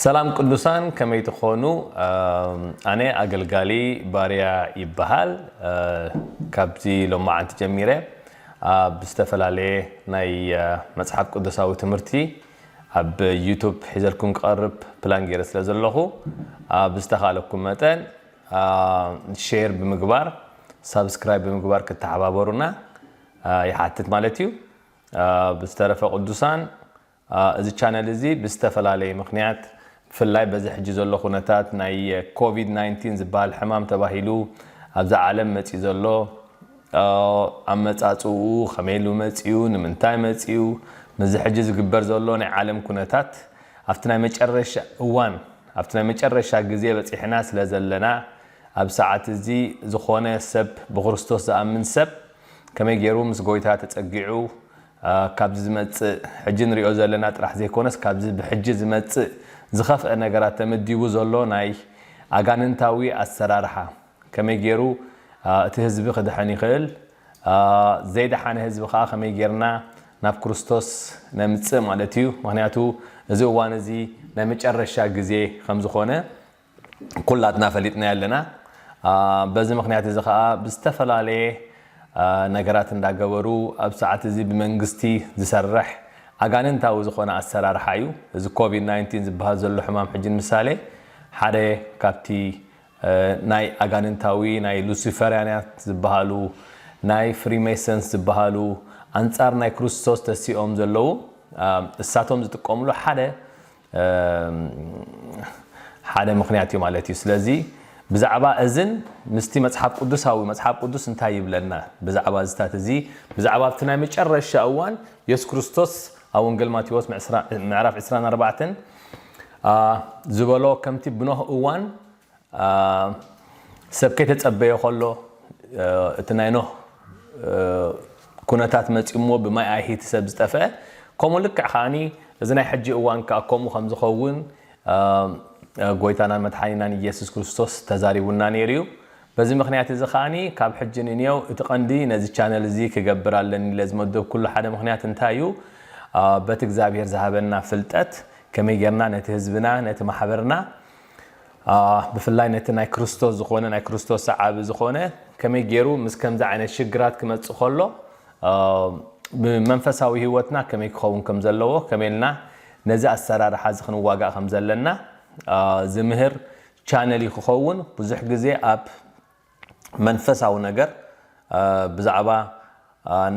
سلام قدوسان كما يتخونو أنا أقلقالي باريا يبهال كابزي لما عن تجميرة بستفل عليه ناي مصحف قدوساوي تمرتي اب يوتيوب حزلكم قرب بلان جيرس لازلخو بستخالكم متن شير بمقبار سبسكرايب بمقبار كتحبابرونا يحاتت مالتيو بسترفق قدوسان إذا channel زي بستفل عليه مخنيات في اللايف بزح جزء خونتات ناي كوفيد 19 زبال حمام تباهيلو أبز عالم متيزلو أمت أتوه خميلو متيو نمنتاي متيو مزح جزء جبر زلو ناي عالم كونتات أفتنا متشرش وان أفتنا متشرش جزية بس إحنا سلازلنا أبساعة زي زخونة سب بغرستوس أمن سب كما يجرو مسجويتات تأجعو كابز مت حجن ريو زلنا راح زي كونس كابز بحجز مت زخف نجارات تمديو زلو ناي أجاننتاوي السرارحة كما يجرو تهزب خد حني خل زيد حن هزب خا كما يجرنا ناب كريستوس نمت مالتيو معناتو زوان زي نمت الرشا جزي خمس خونة كلاتنا فلتنا لنا بزم مخنيات زخا بستفل عليه نجارات نداغورو اب ساعات زي بمنغستي زسرح اغاننتاو زخونه اسرار حيو از كوفيد 19 زبها زلو حمام حجن مثالي حدا كابتي ناي اغاننتاوي ناي لوسيفريانات زبهالو ناي فريميسنس زبهالو انصار ناي كريستوس تسيوم زلو الساتوم زتقوملو حدا مخنياتي مالتي سلازي بزعبا أذن مستي مصحف قدوساوي مصحف قدوس انتهى يبلنا بزعبا زتات زي بزعبا بتنا مچرش اوان يسوع كريستوس او انجيل ماتيوس معرف 24 زبلو كمتي بنوه اوان سبكه تصبيه خلو اتناينو كونتات مصيمو بماي اي تسب زطفه كومو لك خاني اذناي حجي اوان كاكومو خمز خون قويتانا متحينان يسوع كريستوس تزاريبنا نيريو بزي مخنيات زخاني كاب حجنينيو اتقندي نزي channel زي كغبرالن لازم ودو كل حدا مخنيات انتايو بت اغزابير زهبنا فلطت كمي يرنا نت حزبنا نت محبرنا بفلاي نت ناي كريستوس زخونه ناي كريستوس عاب زخونه كمي يرو مسكم ذا عين شجرات كمص خلو بمنفساوي هيوتنا كمي كون كم زلو كميلنا نزي اسرار حزخن واغا خم زلنا زمهر channel يخون بزح جزء اب منفساو نجر بزعبا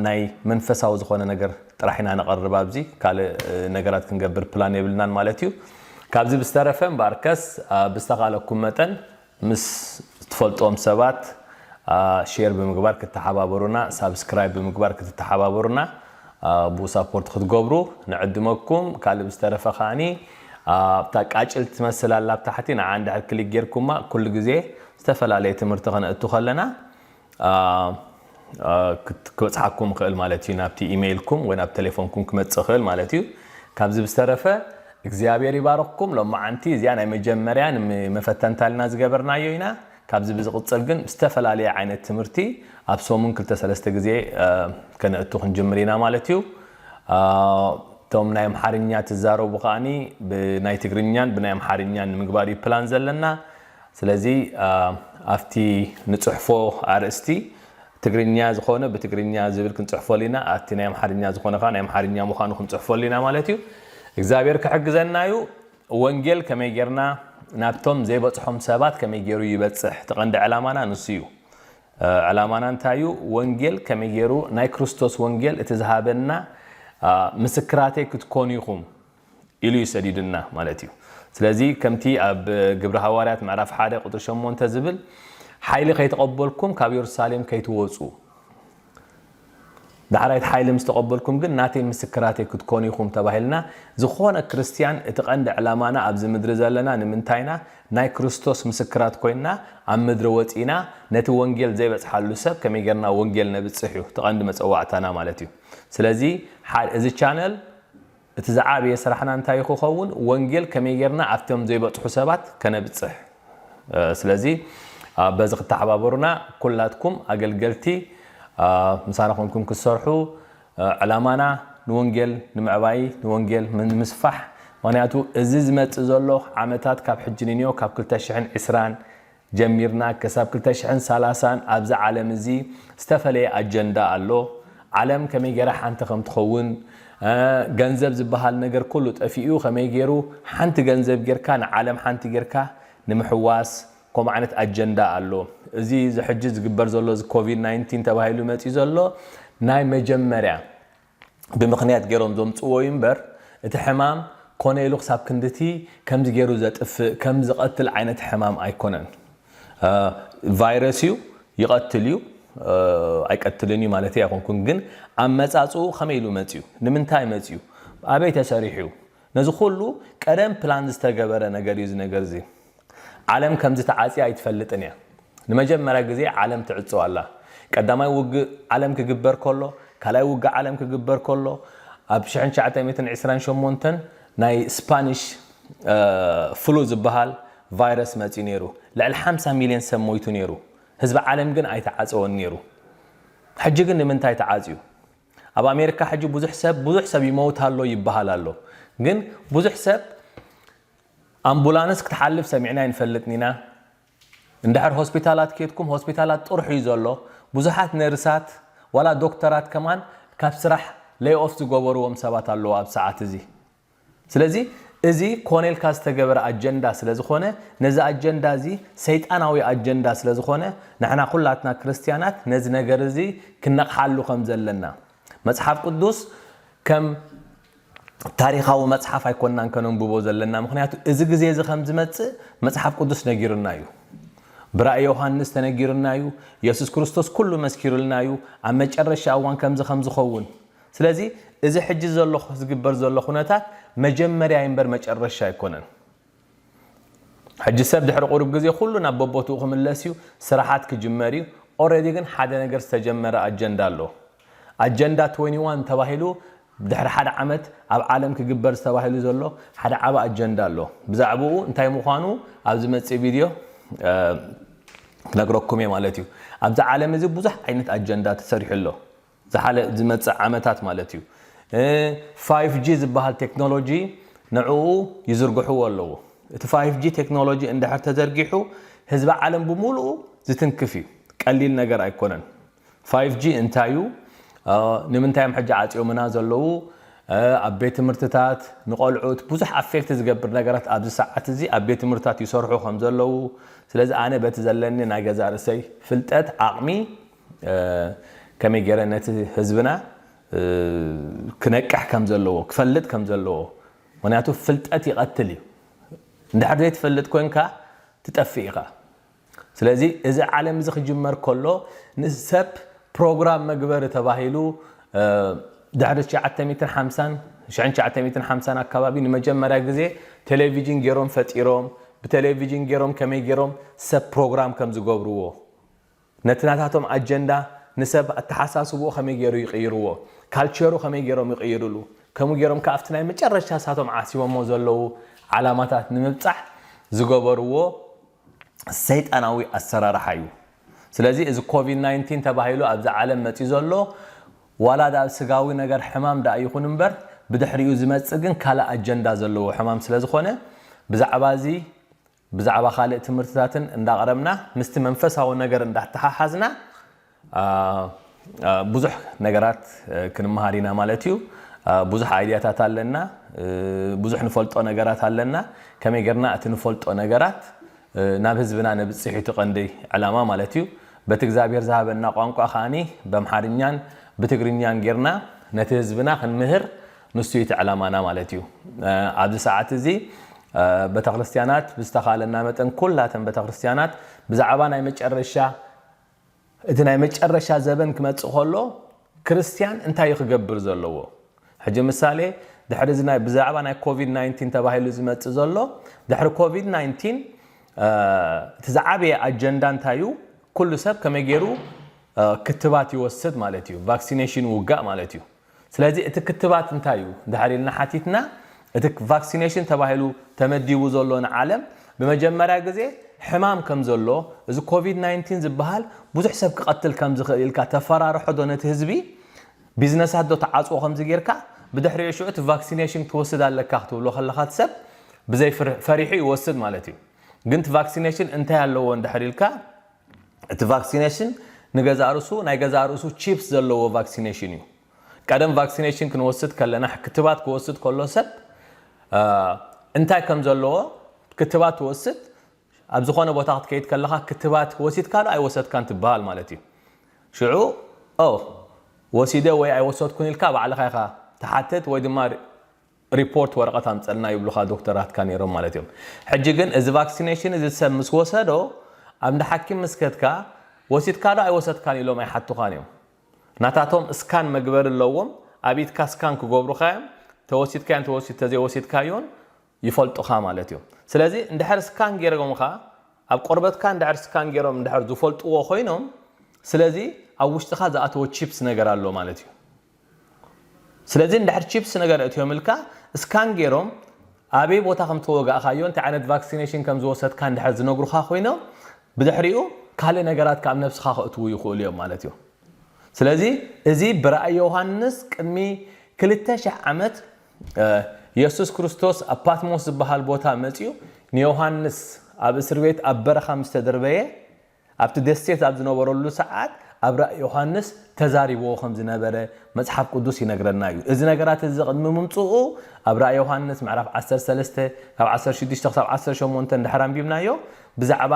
ناي منفساو زخونه نجر طرحنا نقرب ابزي قال نجرات كنجبر بلان يبلنا مالتيو كابزي بسترفم باركس بستقالكم متن مس تفلطوم سبات شير بمقبار كتحبابرونا سبسكرايب بمقبار كتحبابرونا بو سابورت خدغبرو نعدمكم قال بسترف خاني بتاقاچل تمثلالاب تحتينا عند كليك غيركما كل غزي استفلالي تمرت خنأتو خلنا كتصحكم خل مالتي نابتي ايميلكم ونا بتليفونكم كمتصخل مالتي كابز بسترفه اغزيابير يبارككم لما انتي زيانا مجمريان مفتنتالنا زغبرنايو هنا كابز بزقصل كن استفلالي عينه تمرتي ابسومن كلت ثلاثه غزي كنأتو خنجمرينا مالتي توم نايم حارنيا تزارو بخاني بناي تغرينيان بنايم حارنيان مغباري بلان زلنا سلازي افتي نصحفو ارستي تغرينيا زخونه بتغرينيا زبل كنصحفو لينا اتي نايم حارنيا زخونه خان نايم حارنيا مخانو كنصحفو لينا مالتي اغزابير كحجزنايو وانجيل كما يجرنا نابتوم زي بصحهم سبات كما يجرو يبصح تقند علامانا نسيو علامانا انتايو وانجيل كما يجرو ناي كريستوس وانجيل اتزهابنا مسكراتي كتكونيكم إلي سديدنا مالتيو سلازي كمتي اب جبر حواريات معرف حاده قطر شمون تزبل حيل كيتقبلكم كاب يرسالم كيتوصو دعرايت حيل مستقبلكم كن ناتي مسكراتي كتكونيكم تباهلنا زخونه كريستيان اتقند علامانا ابز مدر زلنا نمنتاينا ناي كريستوس مسكرات كوينا ام مدر وطينا نت وانجيل زي بصحالو سب كمي غرنا وانجيل نبصحيو تقند مصواعتنا مالتيو سلازي حال از channel اتزعابي يسرحنا انتاي خون وانجيل كمي غرنا افتم زي بصحو سبات كنبصح سلازي بزق تحبابرنا كلاتكم اقلقلتي مساركم كسرحو علامانا نونجل نمعباي نونجل من مسفح ምክንያቱ እዚ ዝመጽእ ዘሎ ዓመታት ካብ ሕጅንኒዮ ካብ 2020 ጀሚርና ከሳብ 2030 ኣብዛ ዓለም እዚ ዝተፈለየ አጀንዳ ኣሎ ዓለም ከመይ ገራ ሓንቲ ከም ትኸውን ገንዘብ ዝበሃል ነገር ኩሉ ጠፊኡ ከመይ ገይሩ ሓንቲ ገንዘብ ጌርካ ንዓለም ሓንቲ ጌርካ ንምሕዋስ ከም ዓይነት አጀንዳ ኣሎ እዚ ዝሕጅ ዝግበር ዘሎ ኮቪድ 19 ተባሂሉ መጽ ዘሎ ናይ መጀመርያ ብምኽንያት ገይሮም ዘምጽዎ ይምበር እቲ ሕማም ኮነ ኢሉ ክሳብ ክንድቲ ከምዚ ገይሩ ዘጥፍእ ከም ዝቀትል ዓይነት ሕማም ኣይኮነን ቫይረስ ይቀትል እዩ ኣይቀትልኒ ማለት ያኮንኩን ግን አመጻጹ ከመይ ኢሉ መጽዩ ንምንታይ መጽዩ አበይ ተሰሪሑ ነዚ ሁሉ ቀደም ፕላን ዝተገበረ ነገር እዩ ነገር እዚ ዓለም ከምዚ ተዓጽያ ኣይትፈልጥን እያ ንመጀመርያ ግዜ ዓለም ትዕጽው ኣላ ቀዳማይ ውግእ ዓለም ክግበር ከሎ ካልኣይ ውግእ ዓለም ክግበር ከሎ ኣብ 1928 ናይ ስፓኒሽ ፍሉ ዝበሃል ቫይረስ መጽ ነይሩ ልዕሊ 50 ሚልዮን ሰብ ሞይቱ ነይሩ ህዝቢ ዓለም ግን ኣይተዓጽወን ነይሩ ሕጂ ግን ንምንታይ ተዓጽዩ ኣብ ኣሜሪካ ሕጂ ብዙሕ ሰብ ይሞት ኣሎ ይበሃል ኣሎ ግን ብዙሕ ሰብ አምቡላንስ ክትሓልፍ ሰሚዕና ይንፈልጥኒና እንድሕር ሆስፒታላት ከይትኩም ሆስፒታላት ጥርሑ እዩ ዘሎ ብዙሓት ነርሳት ወላ ዶክተራት ከማን ካብ ስራሕ ሌይ ኦፍ ዝገበርዎም ሰባት ኣለዎ ኣብ ሰዓት እዚ ስለዚ እዚ ኮኔልካ ዝተገበረ አጀንዳ ስለዝኾነ ነዚ አጀንዳ እዚ ሰይጣናዊ አጀንዳ ስለዝኾነ ንሕና ኩላትና ክርስቲያናት ነዚ ነገር እዚ ክነቕሓሉ ከም ዘለና መጽሓፍ ቅዱስ ከም ታሪኻዊ መጽሓፍ ኣይኮንናን ከነንብቦ ዘለና ምክንያቱ እዚ ግዜ እዚ ከም ዝመጽእ መጽሓፍ ቅዱስ ነጊርና እዩ ብራእይ ዮሐንስ ተነጊርና እዩ ኢየሱስ ክርስቶስ ኩሉ መስኪሩልና እዩ ኣብ መጨረሻ እዋን ከም ዝኸውን ስለዚ እዚ ሕጂ ዘሎ ዝግበር ዘሎ ኩነታት መጀመርያ ይንበር መጨረሻ ኣይኮነን ሕጂ ሰብ ድሕሪ ቁሩብ ግዜ ኩሉ ናብ ቦቦቱ ክምለስ እዩ ስራሓት ክጅመር እዩ ኦሬዲ ግን ሓደ ነገር ዝተጀመረ አጀንዳ ኣሎ አጀንዳ 21 ተባሂሉ ድሕሪ ሓደ ዓመት ኣብ ዓለም ክግበር ዝተባሂሉ ዘሎ ሓደ ዓባ አጀንዳ ኣሎ ብዛዕባኡ እንታይ ምዃኑ ኣብ ዝመጽእ ቪድዮ ክነግረኩም ማለት እዩ ኣብዛ ዓለም እዚ ብዙሕ ዓይነት አጀንዳ ተሰሪሑ ኣሎ ዝሓለ ዝመጽእ ዓመታት ማለት እዩ 5G ዝበሃል ቴክኖሎጂ ንዕኡ ይዝርግሕዎ ኣለዎ እቲ 5G ቴክኖሎጂ እንድሕር ተዘርጊሑ ህዝቢ ዓለም ብሙሉኡ ዝትንክፍ እዩ ቀሊል ነገር ኣይኮነን 5G እንታዩ ንምንታይ ሕጂ ዓጽዮምና ዘለዉ ኣብ ቤት ትምህርትታት ንቆልዑት ብዙሕ አፌክት ዝገብር ነገራት ኣብዚ ሰዓት እዚ ኣብ ቤት ትምህርትታት ይሰርሑ ከም ዘለዉ ስለዚ ኣነ በቲ ዘለኒ ናይ ገዛ ርእሰይ ፍልጠት ዓቕሚ ከመይ ገይረ ነቲ ህዝብና ክነቅሕ ከም ዘለዎ ክፈልጥ ከም ዘለዎ ምክንያቱ ፍልጠት ይቀትል እዩ እንድሕር ዘይትፈልጥ ኮንካ ትጠፍእ ኢኻ ስለዚ እዚ ዓለም እዚ ክጅመር ከሎ ንሰብ ፕሮግራም መግበር ተባሂሉ ድሕሪ 1950 አካባቢ ንመጀመርያ ግዜ ቴሌቪዥን ገይሮም ፈጢሮም ብቴሌቪዥን ገይሮም ከመይ ገይሮም ሰብ ፕሮግራም ከም ዝገብርዎ ነትናታቶም አጀንዳ ንሰብ አተሓሳስብዎ ከመይ ገይሩ ይቀይርዎ ካልቸሩ ከመይ ገይሮም ይቀይሩሉ ከመይ ገይሮም ካፍቲ ናይ መጨረሻ ሳቶም ዓሲቦሞ ዘለዉ ዓላማታት ንምብጻሕ ዝገበርዎ ሰይጣናዊ አሰራርሓ እዩ ስለዚ እዚ ኮቪድ 19 ተባሂሉ ኣብዛ ዓለም መጽ ዘሎ ዋላ ዳ ስጋዊ ነገር ሕማም ዳ ይኹን እምበር ብድሕሪኡ ዝመጽእ ግን ካላ አጀንዳ ዘለዎ ሕማም ስለዝኾነ ብዛዕባ ካልእ ትምህርትታትን እንዳቀረብና ምስቲ መንፈሳዊ ነገር እንዳተሓሓዝና ብዙሕ ነገራት ክንመሃሪና ማለት እዩ ብዙሕ አይዲያታት ኣለና ብዙሕ ንፈልጦ ነገራት ኣለና ከመይ ገርና እቲ ንፈልጦ ነገራት ናብ ህዝብና ነብጽሒቱ ቀንዲ ዕላማ ማለት እዩ በቲ እግዚአብሔር ዝሃበና ቋንቋ ኻኒ በአምሓርኛን በትግርኛን ጌርና ነቲ ህዝብና ክንምህር ንሱ ይተዕላማና ማለት እዩ ኣብዚ ሰዓት እዚ ቤተክርስቲያናት ብዝተኻለና መጠን ኩላተን ቤተክርስቲያናት ብዛዕባ ናይ መጨረሻ እቲ ናይ መጨረሻ ዘበን ክመጽእ ከሎ ክርስቲያን እንታይ ክገብር ዘለዎ ሕጂ ምሳሌ ድሕሪ እዚ ናይ ብዛዕባ ናይ ኮቪድ 19 ተባሂሉ ዝመጽእ ዘሎ ድሕሪ ኮቪድ 19 ተዛዓበየ አጀንዳ እንታዩ ኩሉ ሰብ ከመይ ገይሩ ክትባት ይወስድ ማለት እዩ ቫክሲኔሽን ውጋእ ማለት እዩ ስለዚ እቲ ክትባት እንታዩ ድሕሪልና ሓቲትና እቲ ቫክሲኔሽን ተባሂሉ ተመዲቡ ዘሎ ንዓለም በመጀመርያ ግዜ ሕማም ከም ዘሎ እዚ ኮቪድ 19 ዝበሃል ብዙሕ ሰብ ክቀትል ከም ዝኽእልካ ተፈራርሖ ዶ ነቲ ህዝቢ ቢዝነሳት ዶ ተዓጽዎ ከም ዝጌርካ بدحري شو فاكسينيشن توسد على كاختو لو خلخات سب بزي فريحي يوسد مالتي قنت فاكسينيشن انت هالو اندحري لك فاكسينيشن نغزا ارسو ناي غزا ارسو تشيبس زلو فاكسينيشن يو قدم فاكسينيشن كنوسد كلنا كتبات كوسد كله سب انتي كم زلو كتبات توسد ابز خونه بوتاخت كيت كلخا كتبات وسيد كان اي وسد كانت بال مالتي شعو وسيده وي اي وسد كون الكا بعد خايخا تحتت وي دمار ريبورت ورقه امصلنا يبلوخا دكتورات كان يرم مالتهم حجي جن از فاكسينيشن از سمس وسدو ام حكيم مسكتكا وسيد كان اي وسد كان يلو ما يحطو خانيو ناتاتهم اسكان مغبر اللوم ابيت كاسكان كغبرو خايم توسيد كان توسيد تزي وسيد كايون يفلطو خا مالتهم سلازي اندحر سكان غيرغم خا اب قربت كان اندحر سكان غيرهم اندحر زفلطو خوينهم سلازي اوشتخا زاتو تشيبس ነገር አለው ማለት ነው ስለዚህ እንደ ቺፕስ ነገር እትዮ መልካ ስካን ገሮም አቤ ቦታ ከም ተወጋ ካዮን ተዓነት ቫክሲኔሽን ከም ዝወሰድ ካን እንደ ዝነግሩኻ ኮይኖ ብድሕሪኡ ካለ ነገራት ካብ ነፍስኻ ክእትው ይኽእሉ እዮም ማለት ነው ስለዚህ እዚ ብራእይ ዮሐንስ ቅድሚ 2000 ዓመት ኢየሱስ ክርስቶስ አፓትሞስ ዝበሃል ቦታ መጽዩ ንዮሐንስ ኣብ እስር ቤት ኣብ በረኻ ምስተደርበየ ኣብቲ ደስቴት ኣብ ዝነበረሉ ሰዓት ابر يوحنس تزاريبو خمز نبره مصحف قدوس ينغرنا እዩ እዚ ነገራት እዚ ቅድሚ ምምጽኡ ابر يوحنس معرف 13 ካብ 16 ካብ 18 እንደحرام ቢምናዮ ብዛዕባ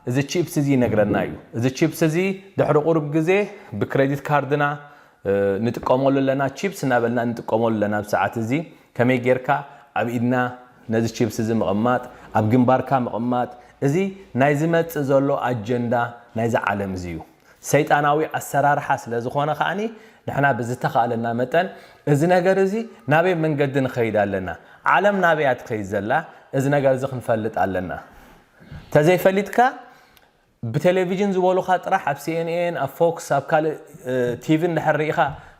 እዚ ቺፕስ እዚ ይነግረና እዩ እዚ ቺፕስ እዚ ድሕሪ ቁርብ ግዜ ብክሬዲት ካርድና ንጥቀመሉ ለና ቺፕስ ናበልና ንጥቀመሉ ለና ብሰዓት እዚ ከመይ ጌርካ ኣብ ኢድና ነዚ ቺፕስ እዚ መቀማጥ ኣብ ግንባርካ መቀማጥ እዚ ናይ ዝመጽ ዘሎ አጀንዳ ናይ ዓለም እዚ እዩ سيطاناوي السرارح ስለዝኾነ ኻኒ ንሕና ብዝተኻለና መጠን እዚ ነገር እዚ ናበይ መንገድ ንኸይድ ኣለና ዓለም ናበያት ኸይድ ዘላ እዚ ነገር እዚ ክንፈልጥ ኣለና ተዘይፈልጥካ ብቴሌቪዥን ዝበሉኻ ጥራሕ ኣብ CNN ኣብ ፎክስ ኣብ ካል ቲቪ ንሕሪኢኻ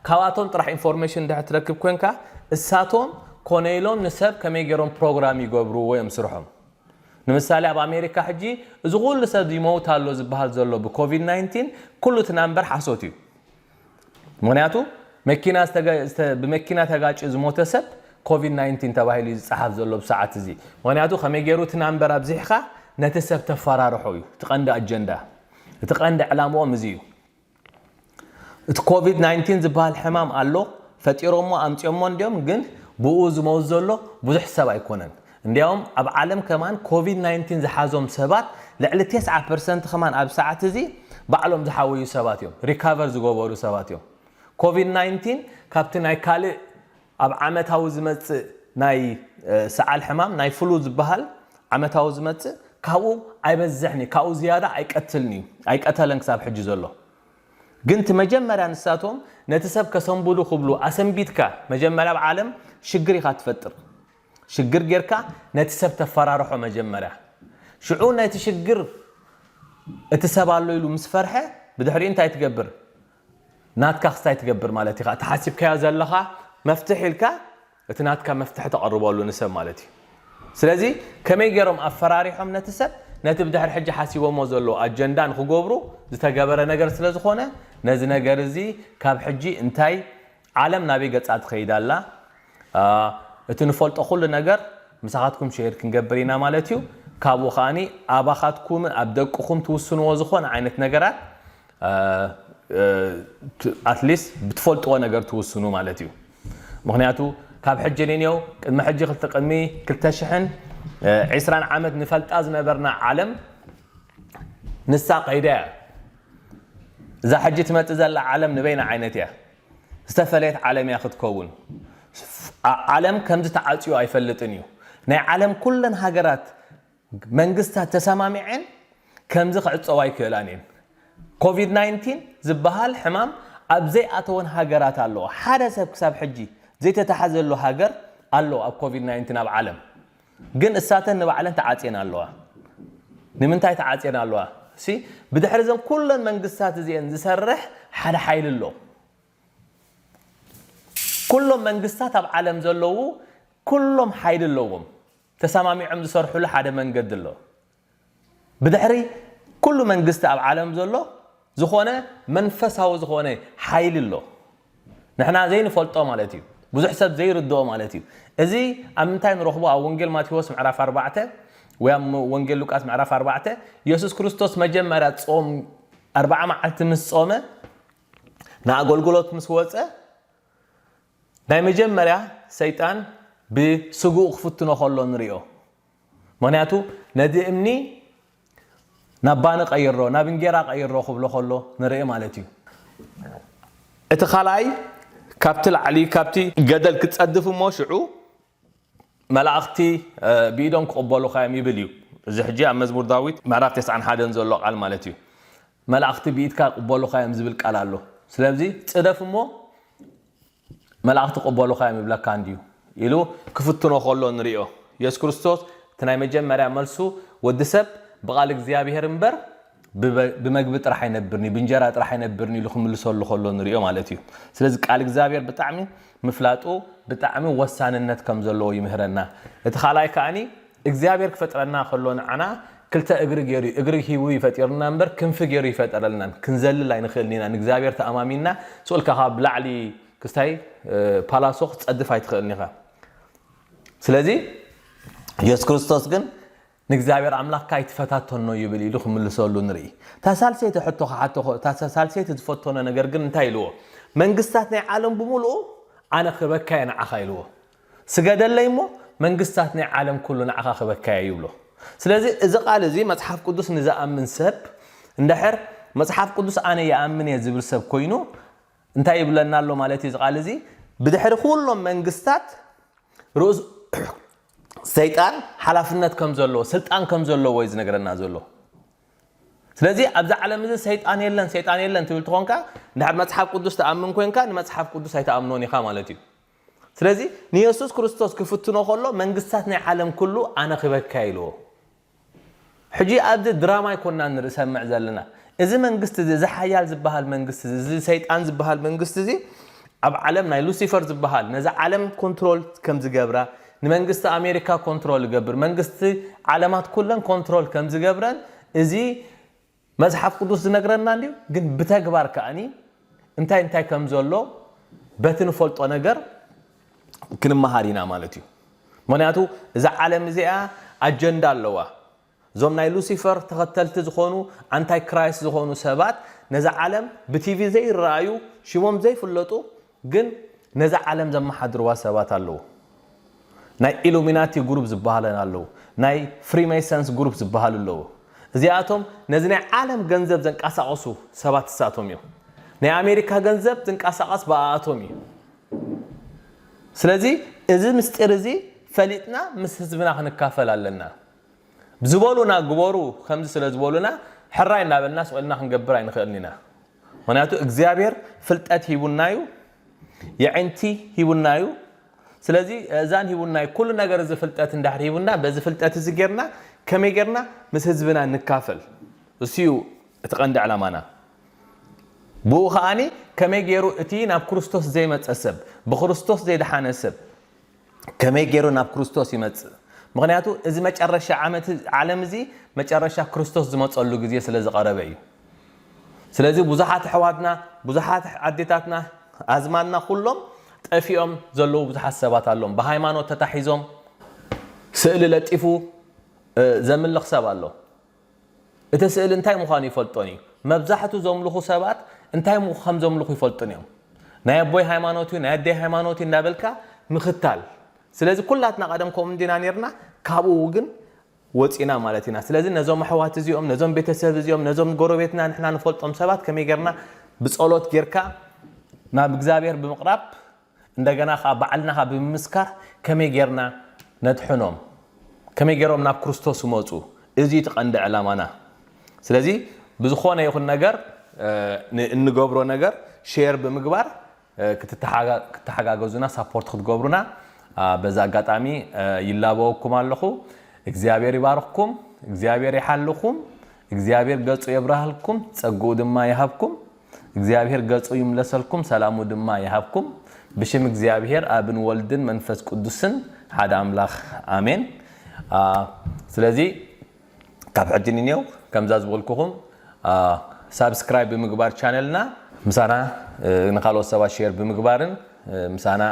ካብኣቶም ጥራሕ ኢንፎርሜሽን እንድሕትረክብ ኮንካ እሳቶም ኮነይሎም ንሰብ ከመይ ገይሮም ፕሮግራም ይገብሩ ወይ ምስርሖም ንምሳሌ ኣብ ኣሜሪካ ሕጂ እዚ ኩሉ ሰብ ይሞት ኣሎ ዝበሃል ዘሎ ብኮቪድ 19 ኩሉ ትናምበር ሓሶት እዩ ምክንያቱ ብመኪና ተጋጭ ዝሞተ ሰብ ኮቪድ 19 ተባሂሉ ዝፅሓፍ ዘሎ ብሰዓት እዚ ምክንያቱ ከመይ ገይሩ ትናምበር ኣብዚሕኻ ነቲ ሰብ ተፈራርሑ እዩ ትቐንዲ ኣጀንዳ እቲ ቀንዲ ዕላምኦም እዚ እዩ እቲ ኮቪድ 19 ዝበሃል ሕማም ኣሎ ፈጢሮሞ ኣምፅዮሞ እንዲኦም ግን ብኡ ዝሞት ዘሎ ብዙሕ ሰብ ኣይኮነን እንዲያውም ኣብ ዓለም ከማን ኮቪድ 19 ዝሓዞም ሰባት ልዕሊ 9% ከማን ኣብ ሰዓት እዚ ባዕሎም ዝሓወዩ ሰባት እዮም ሪካቨር ዝገበሩ ሰባት እዮም ኮቪድ 19 ካብቲ ናይ ካልእ ኣብ ዓመታዊ ዝመጽእ ናይ ሰዓል ሕማም ናይ ፍሉ ዝበሃል ዓመታዊ ዝመጽእ ካብኡ ኣይበዝሕኒ ካብኡ ዝያዳ ኣይቀትልኒ ኣይቀተለን ክሳብ ሕጂ ዘሎ ግን መጀመርያ ንሳቶም ነቲ ሰብ ከሰንብሉ ክብሉ ኣሰንቢትካ መጀመርያ ኣብ ዓለም ሽግር ኢኻ ትፈጥር ሽግር ጌርካ ነቲ ሰብ ተፈራርሖ መጀመርያ ሽዑ ነቲ ሽግር እትሰባሉ ኢሉ ምስ ፈርሐ ብድሕሪ እንታይ ትገብር ናትካ ክስታይ ትገብር ማለት ኢኻ ተሓሲብካ ዘለኻ መፍትሕ ኢልካ እቲ ናትካ መፍትሕ ተቀርበሉ ንሰብ ማለት እዩ ስለዚ ከመይ ገይሮም ኣፈራሪሖም ነቲ ሰብ ነቲ ብድሕሪ ሕጂ ሓሲቦሞ ዘሎ ኣጀንዳ ንክገብሩ ዝተገበረ ነገር ስለዝኾነ ነዚ ነገር እዚ ካብ ሕጂ እንታይ ዓለም ናበይ ገጻ ትኸይዳላ እቲ ንፈልጦ ኩሉ ነገር ምሳኻትኩም ሼር ክንገብር ኢና ማለት እዩ ካብኡ ኻኒ ኣባኻትኩም ኣብ ደቅኹም ትውስንዎ ዝኾነ ዓይነት ነገራት ኣትሊስት ብትፈልጥዎ ነገር ትውስኑ ማለት እዩ ምክንያቱ ካብ ሕጂ ንኔው ቅድሚ ሕጂ ቅድሚ 2020 ዓመት ንፈልጣ ዝነበርና ዓለም ንሳ ቀይዳ እዛ ሕጂ ትመጽእ ዘላ ዓለም ንበይና ዓይነት እያ ዝተፈለየት ዓለም እያ ክትከውን ዓለም ከምዚ ተዓጽዩ ኣይፈልጥን እዩ ናይ ዓለም ኩለን ሃገራት መንግስታት ተሰማሚዐን ከምዚ ክዕጸዋ ይክእላን እየን ኮቪድ 19 ዝበሃል ሕማም ኣብ ዘይኣተወን ሃገራት ኣለዋ ሓደ ሰብ ክሳብ ሕጂ ዘይተተሓዘሉ ሃገር ኣሎ ኣብ ኮቪድ 19 ኣብ ዓለም ግን እሳተን ንባዕለን ተዓጽየን ኣለዋ ንምንታይ ተዓጽየን ኣለዋ ሲ ብድሕሪ ዘን ኩለን መንግስታት እዚአን ዝሰርሕ ሓደ ሓይል ኣሎ كلهم منجستات أب عالم زلوا كلهم حيد اللوهم تسامعهم زصرحوا له حدا من قد الله بدحري كل منجست أب عالم زلوا زخونة منفسه وزخونة حيل الله نحن زين فلتوا مالتي ብዙሕ ሰብ ዘይርድኦ ማለት እዩ እዚ ኣብ ምንታይ ንረኽቦ ኣብ ወንጌል ማቴዎስ ምዕራፍ 4 ወይ ወንጌል ሉቃስ ምዕራፍ 4 ኢየሱስ ክርስቶስ መጀመርያ ጾም 40 መዓልቲ ምስ ጾመ ንኣገልግሎት ምስ ወፀ ናይ መጀመርያ ሰይጣን ብስጉኡ ክፍትኖ ከሎ ንሪኦ ምክንያቱ ነዚ እምኒ ናብ ባኒ ቀይሮ ናብ እንጀራ ቀይሮ ክብሎ ከሎ ንሪኦ ማለት እዩ እቲ ካልኣይ ካብቲ ላዕሊ ካብቲ ገደል ክጸድፍ እሞ ሽዑ መላእኽቲ ብኢዶም ክቕበሉ ኸዮም ይብል እዩ እዚ ሕጂ ኣብ መዝሙር ዳዊት ምዕራፍ 91 ዘሎ ቃል ማለት እዩ መላእኽቲ ብኢድካ ክቕበሉ ኸዮም ዝብል ቃል ኣሎ ስለዚ ጽደፍ እሞ መላእኽቲ ክቕበሉ ኸዮም ይብለካ እንዲዩ ኢሉ ክፍትኖ ከሎ ንሪኦ ኢየሱስ ክርስቶስ እቲ ናይ መጀመርያ መልሱ ወዲ ሰብ ብቓል እግዚኣብሔር እምበር بمجب طرح ينبرني بنجرة طرح ينبرني لخم لسول خلو نريو مالتي سلز قال እግዚአብሔር بتعمي مفلاطو بتعمي وسانነት كم زلو يمهرنا اتخالاي كاني እግዚአብሔር كفترنا خلونا عنا كلتا اغري هيو يفطرنا نمبر كنف غير يفطرلنا كنزل لا ينخلنينا እግዚአብሔር تأمامينا سولك هاب لعلي كستاي بالاسوخ تصدف ايتخلنيها سلازي ኢየሱስ ክርስቶስ ግን ንእግዚአብሔር አምላክ ካይትፈታተን ነው ይብል ይሉ ክምልሰሉ ንርኢ ተሳልሰይት ሕቶ ሓቶ ተሳልሰይት ዝፈተነ ነገር ግን እንታይ ኢልዎ መንግስታት ናይ ዓለም ብሙሉኡ አነ ክበካይ ንዓኻ ኢልዎ ስገደለይሞ መንግስታት ናይ ዓለም ኩሉ ንዓኻ ክበካይ ይብሎ ስለዚህ እዚ ቃል እዚ መጽሐፍ ቅዱስ ንዝኣምን ሰብ እንደሕር መጽሐፍ ቅዱስ አነ ይኣምን ዝብል ሰብ ኮይኑ እንታይ ይብለና ኣሎ ማለት እዚ ቃል እዚ ብድሕሪ ኩሎም መንግስታት ሩዝ سيطان حلافنت كم زلو سلطان كم زلو ويز نغرنا زلو ስለዚህ ኣብዛ ዓለም እዚ ሰይጣን የለን ትብል ትኾንካ ንድሕር መጽሓፍ ቅዱስ ተኣምን ኮይንካ ንመጽሓፍ ቅዱስ ኣይተኣምኖን ኢኻ ማለት እዩ ስለዚህ ንኢየሱስ ክርስቶስ ክፍትኖ ከሎ መንግስታት ናይ ዓለም ኩሉ ኣነ ክበካ ኢልዎ ሕጂ ኣብዚ ድራማ ይኮንና ንርሰምዕ ዘለና እዚ መንግስት እዚ ሓያል ዝበሃል መንግስት እዚ ሰይጣን ዝበሃል መንግስት እዚ ኣብ ዓለም ናይ ሉሲፈር ዝበሃል ነዛ ዓለም ኮንትሮል ከም ዝገብራ ንመንግስት አሜሪካ ኮንትሮል ይገብር መንግስት ዓለማት ኩለን ኮንትሮል ከም ዝገብረን እዚ መጽሐፍ ቅዱስ ዝነግረና እንዴ ግን በተግባር ካኒ እንታይ ከም ዘሎ በትንፈልጦ ነገር ክንመሃሪና ማለት እዩ ምክንያቱ እዚ ዓለም እዚኣ አጀንዳ ኣለዋ ዞም ናይ ሉሲፈር ተኸተልቲ ዝኾኑ አንታይ ክራይስት ዝኾኑ ሰባት ነዛ ዓለም በቲቪ ዘይራዩ ሽሞም ዘይፍለጡ ግን ነዛ ዓለም ዘመሓድርዋ ሰባት ኣለዉ ናይ ኢሉሚናቲ ግሩፕ ዝበሃለን ኣለዉ ናይ ፍሪሜሰንስ ግሩፕ ዝበሃሉ ኣለዉ እዚኣቶም ነዚ ናይ ዓለም ገንዘብ ዘንቀሳቀሱ ሰባት ሳቶም እዮም ናይ አሜሪካ ገንዘብ ዘንቀሳቀስ በአቶም እዩ ስለዚህ እዚ ምስጢር እዚ ፈሊጥና ምስ ህዝብና ክንካፈል ኣለና ዝቦሉና ግበሩ ከምዚ ስለ ዝቦሉና ሕራይ እናበልና ስቆልና ክንገብር ኣይንኽእልኒና ምክንያቱ እግዚአብሔር ፍልጠት ሂቡናዩ የዕንቲ ሂቡናዩ ስለዚህ እዛን ሂቡናይ ኩሉ ነገር እዚ ፍልጠት እንዳሕር ሂቡና በዚ ፍልጠት እዚ ጌርና ከመይ ጌርና ምስ ህዝብና ንካፈል እሲዩ እትቀንዲ ዓላማና ብኡኻኒ ከመይ ጌሩ እቲ ናብ ክርስቶስ ዘይመጸሰብ ብክርስቶስ ዘይድሓነሰብ ከመይ ጌሩ ናብ ክርስቶስ ይመጽእ ምክንያቱ እዚ መጨረሻ ዓለም እዚ መጨረሻ ክርስቶስ ዝመጸሉ ግዜ ስለ ዝቀረበ እዩ ስለዚህ ብዙሓት ሕዋትና ብዙሓት አዴታትና አዝማና ሁሉም ጠፊኦም ዘለው ብዙሓት ሰባት ኣሎም በሃይማኖት ተታሒዞም ስእሊ ለጢፉ ዘምልኽ ሰብ ኣሎ እቲ ስእሊ እንታይ ምዃኑ ይፈልጦን እዩ መብዛሕቱ ዘምልኹ ሰባት እንታይ ከም ዘምልኹ ይፈልጡን እዮም ናይ ኣቦይ ሃይማኖት እዩ ናይ ኣደይ ሃይማኖት እዩ እንዳበልካ ምኽታል ስለዚህ ኩላትና ቀደም ከምኡ እንዲና ነርና ካብኡ ግን ወፂና ማለት ኢና ስለዚህ ነዞም ኣሕዋት እዚኦም ነዞም ቤተሰብ እዚኦም ነዞም ጎረቤትና ንሕና ንፈልጦም ሰባት ከመይ ጌርና ብጸሎት ጌርካ ናብ እግዚአብሔር ብምቕራብ እንደገና ባዓልና ብምስካር ከመይ ጌርና ነድሕኖም ከመይ ጌሮም ናብ ክርስቶስ መጹ እዚ ተቀንደ ዓላማና ስለዚህ ብዙኾነ ይኹን ነገር እንገብሮ ነገር ሼር ብምግባር ክትተሓጋገዙና ሰፖርት ክትገብሩና በዛ አጋጣሚ ይላበውኩም ኣለኹ እግዚአብሔር ይባርክኩም እግዚአብሔር ይሓልኩም እግዚአብሔር ገጹ ይብራህልኩም ጸጉኡ ድማ ይሃብኩም እግዚአብሔር ገጹ ይምለሰልኩም ሰላሙ ድማ ይሃብኩም بشم እግዚአብሔር አብን ወልድን መንፈስ ቅዱስን ሓደ አምላኽ አሜን ስለዚህ ካብ ሕጅኒው ከምዛ ዝበልኩኹም ሳብስክራይብ ብምግባር ቻነልና ምሳና ንኻልኦት ሰባት ሼር ብምግባርን ምሳና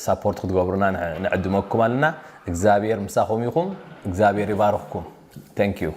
ሳፖርት ክትገብሩና ንዕድመኩም ኣለና እግዚአብሔር ምሳኹም ይኹም እግዚአብሔር ይባርኽኩም thank you